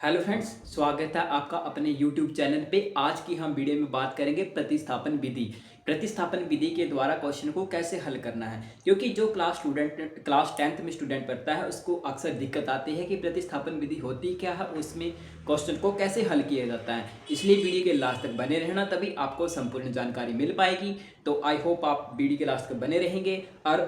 Hello friends, स्वागत है आपका अपने यूट्यूब चैनल पे। आज की हम वीडियो में बात करेंगे प्रतिस्थापन विधि। प्रतिस्थापन विधि के द्वारा क्वेश्चन को कैसे हल करना है, क्योंकि जो क्लास 10th में स्टूडेंट पढ़ता है उसको अक्सर दिक्कत आती है कि प्रतिस्थापन विधि होती क्या है, उसमें क्वेश्चन को कैसे हल किया जाता है। इसलिए वीडियो के लास्ट तक बने रहना, तभी आपको संपूर्ण जानकारी मिल पाएगी। तो आई होप आप वीडियो के लास्ट तक बने रहेंगे। और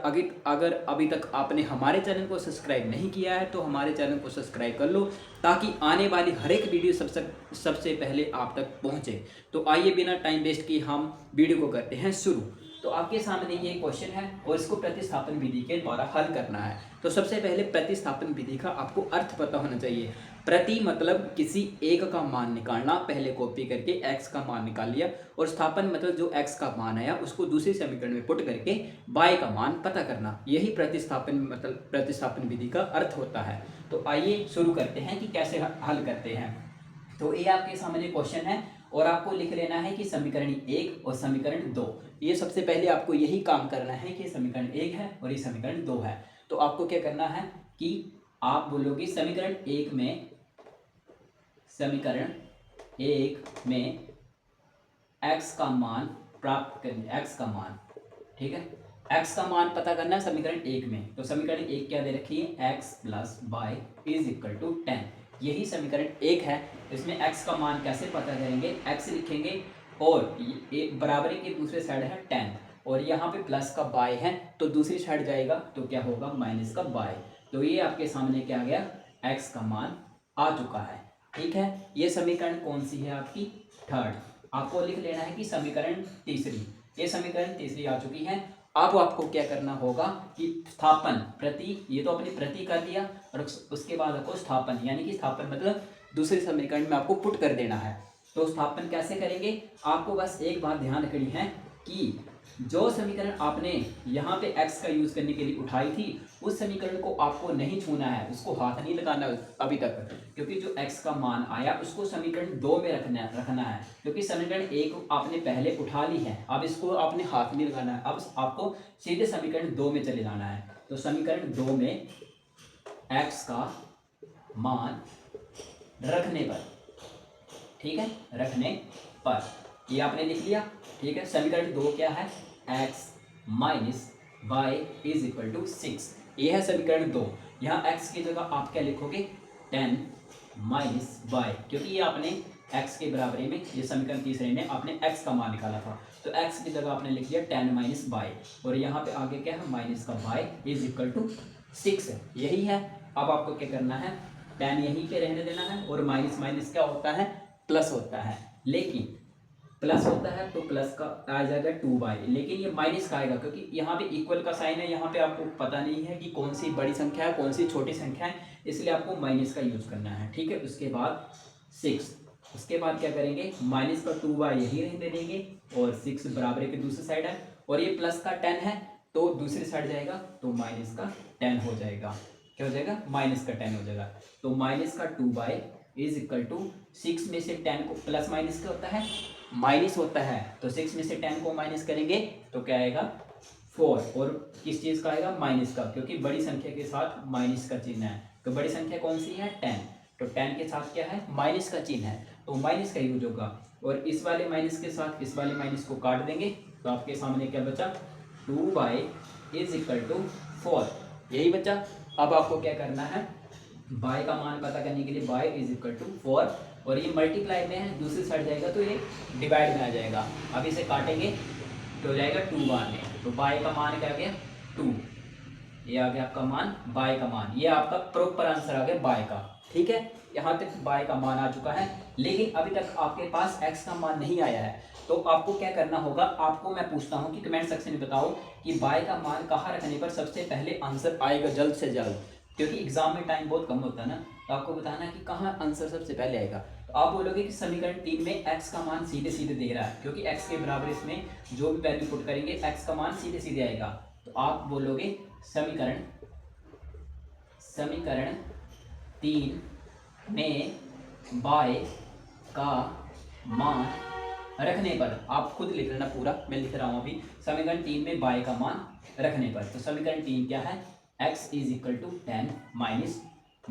अगर अभी तक आपने हमारे चैनल को सब्सक्राइब नहीं किया है तो हमारे चैनल को सब्सक्राइब कर लो, ताकि आने वाली हर एक वीडियो सबसे पहले आप तक पहुंचे। तो आइए बिना टाइम वेस्ट किए हम वीडियो को करते हैं शुरू। तो आपके सामने ये क्वेश्चन है और इसको प्रतिस्थापन विधि के द्वारा हल करना है। तो सबसे पहले प्रतिस्थापन विधि का आपको अर्थ पता होना चाहिए। प्रति मतलब किसी एक का मान निकालना, पहले कॉपी करके x का मान निकाल लिया, और स्थापन मतलब जो x का मान आया उसको दूसरे समीकरण में पुट करके y का मान पता करना। यही प्रतिस्थापन विधि का अर्थ होता है। तो आइए शुरू करते हैं कि कैसे हल करते हैं। तो ये आपके सामने क्वेश्चन है और आपको लिख लेना है कि समीकरण 1 और समीकरण 2। ये सबसे पहले आपको यही काम करना है कि समीकरण 1 है और ये समीकरण 2 है। तो आपको क्या करना है कि आप बोलोगे समीकरण 1 में x का मान प्राप्त करना, x का मान, ठीक है, x का मान पता करना है समीकरण 1 में। तो समीकरण 1 क्या दे रखी है, x plus y is equal to 10। यही समीकरण 1 है। इसमें x का मान कैसे पता करेंगे, x लिखेंगे और ये बराबरी की दूसरे साइड है 10 और यहाँ पे प्लस का y है तो दूसरी साइड जाएगा तो क्या होगा, माइनस का y। तो ये आपके सामने क्या आ गया, x का मान आ चुका है। ठीक है, ये समीकरण कौन सी है आपकी, थर्ड। आपको लिख लेना है कि समीकरण तीसरी, ये समीकरण तीसरी आ चुकी है। अब आपको क्या करना होगा कि स्थापन प्रति, ये तो अपनी प्रति कर दिया और उसके बाद आपको स्थापन, यानी कि स्थापन मतलब दूसरे समीकरण में आपको पुट कर देना है। तो स्थापन कैसे करेंगे, आपको बस एक बात ध्यान रखनी है कि जो समीकरण आपने यहाँ पे x का यूज करने के लिए उठाई थी उस समीकरण को आपको नहीं छूना है, उसको हाथ नहीं लगाना अभी तक, क्योंकि जो x का मान आया उसको समीकरण 2 में रखना है। क्योंकि समीकरण 1 आपने पहले उठा ली है, अब इसको आपने हाथ नहीं लगाना है, अब आपको सीधे समीकरण 2 में चले जाना है। तो समीकरण 2 में x का मान रखने पर, ठीक है, रखने पर ये आपने लिख लिया। ठीक है, समीकरण 2 क्या है, x minus y is equal to 6। ये है समीकरण 2। यहाँ x की जगह आप क्या लिखोगे, 10 माइनस वाई, क्योंकि ये आपने x के बराबरी में, ये समीकरण तीसरे में आपने x का मान निकाला था, तो x की जगह आपने लिख लिया 10 माइनस वाई और यहाँ पे आगे क्या है, माइनस का y इज इक्वल टू 6। यही है। अब आपको क्या करना है, 10 यहीं पे रहने देना है और माइनस माइनस क्या होता है, प्लस होता है। लेकिन प्लस होता है तो प्लस का आ जाएगा 2y, लेकिन ये माइनस का आएगा क्योंकि यहाँ पे इक्वल का साइन है। यहाँ पे आपको पता नहीं है कि कौन सी बड़ी संख्या है कौन सी छोटी संख्या है, इसलिए आपको माइनस का यूज करना है। ठीक है, उसके बाद 6, उसके बाद क्या करेंगे, माइनस का 2y यही रहने देंगे और 6 बराबर के दूसरी साइड है और ये प्लस का 10 है तो दूसरी साइड जाएगा तो माइनस का 10 हो जाएगा। क्या हो जाएगा, माइनस का 10 हो जाएगा। तो माइनस का 2y इज इक्वल टू 6 में से 10 को प्लस माइनस क्या होता है, माइनस होता है, तो 6 में से 10 को माइनस करेंगे तो क्या आएगा, 4। और किस चीज़ का आएगा, माइनस का, क्योंकि बड़ी संख्या के साथ माइनस का चिन्ह है। तो बड़ी संख्या कौन सी है, 10, तो 10 के साथ क्या है, माइनस का चिन्ह है, तो माइनस का यूज होगा। और इस वाले माइनस के साथ इस वाले माइनस को काट देंगे तो आपके सामने क्या बचा, 2y इज इक्वल टू 4, यही बचा। अब आपको क्या करना है, y का मान पता करने के लिए y इज इक्वल टू 4 और ये मल्टीप्लाई में है, दूसरी साइड जाएगा तो ये डिवाइड में आ जाएगा। अब इसे काटेंगे तो हो जाएगा 2 बार में, तो y का मान क्या आ गया, 2। ये आ गया आपका मान, y का मान, ये आपका प्रॉपर आंसर आ गया y का। ठीक है, यहाँ तक y का मान आ चुका है, लेकिन अभी तक आपके पास x का मान नहीं आया है। तो आपको क्या करना होगा, आपको मैं पूछता हूँ कि कमेंट सेक्शन में बताओ कि y का मान कहाँ रखने पर सबसे पहले आंसर आएगा जल्द से जल्द, क्योंकि एग्जाम में टाइम बहुत कम होता है ना, तो आपको बताना है कि कहाँ आंसर सबसे पहले आएगा। तो आप बोलोगे कि समीकरण 3 में x का मान सीधे सीधे दे रहा है, क्योंकि x के बराबर इसमें जो भी वैल्यू पुट करेंगे x का मान सीधे सीधे आएगा। तो आप बोलोगे समीकरण समीकरण 3 में y का मान रखने पर, आप खुद लिख लेना पूरा, मैं लिख रहा हूँ अभी, समीकरण 3 में y का मान रखने पर। तो समीकरण 3 क्या है, x is equal to 10 minus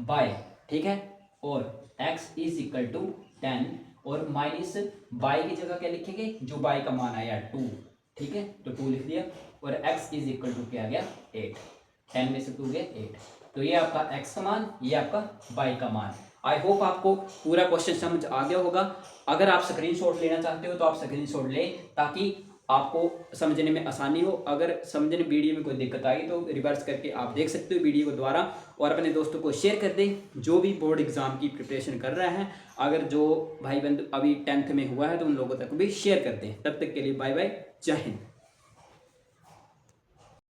y, ठीक है, और x इज इक्वल टू 10 और माइनस बाई की जगह क्या लिखेंगे, जो बाई का मान आया 2, ठीक है, तो 2 लिख दिया और x इज इक्वल टू क्या आ गया 8, 10 में से 2 गया 8। तो ये आपका x का मान, ये आपका y का मान। आई होप आपको पूरा क्वेश्चन समझ आ गया होगा। अगर आप स्क्रीनशॉट लेना चाहते हो तो आप स्क्रीनशॉट लें ताकि आपको समझने में आसानी हो। अगर समझने वीडियो में कोई दिक्कत आई तो रिवर्स करके आप देख सकते हो वीडियो को दोबारा, और अपने दोस्तों को शेयर कर दें जो भी बोर्ड एग्जाम की प्रिपरेशन कर रहे हैं। अगर जो भाई बंधु अभी 10th में हुआ है तो उन लोगों तक भी शेयर कर दें। तब तक के लिए बाय बाय, जय हिंद।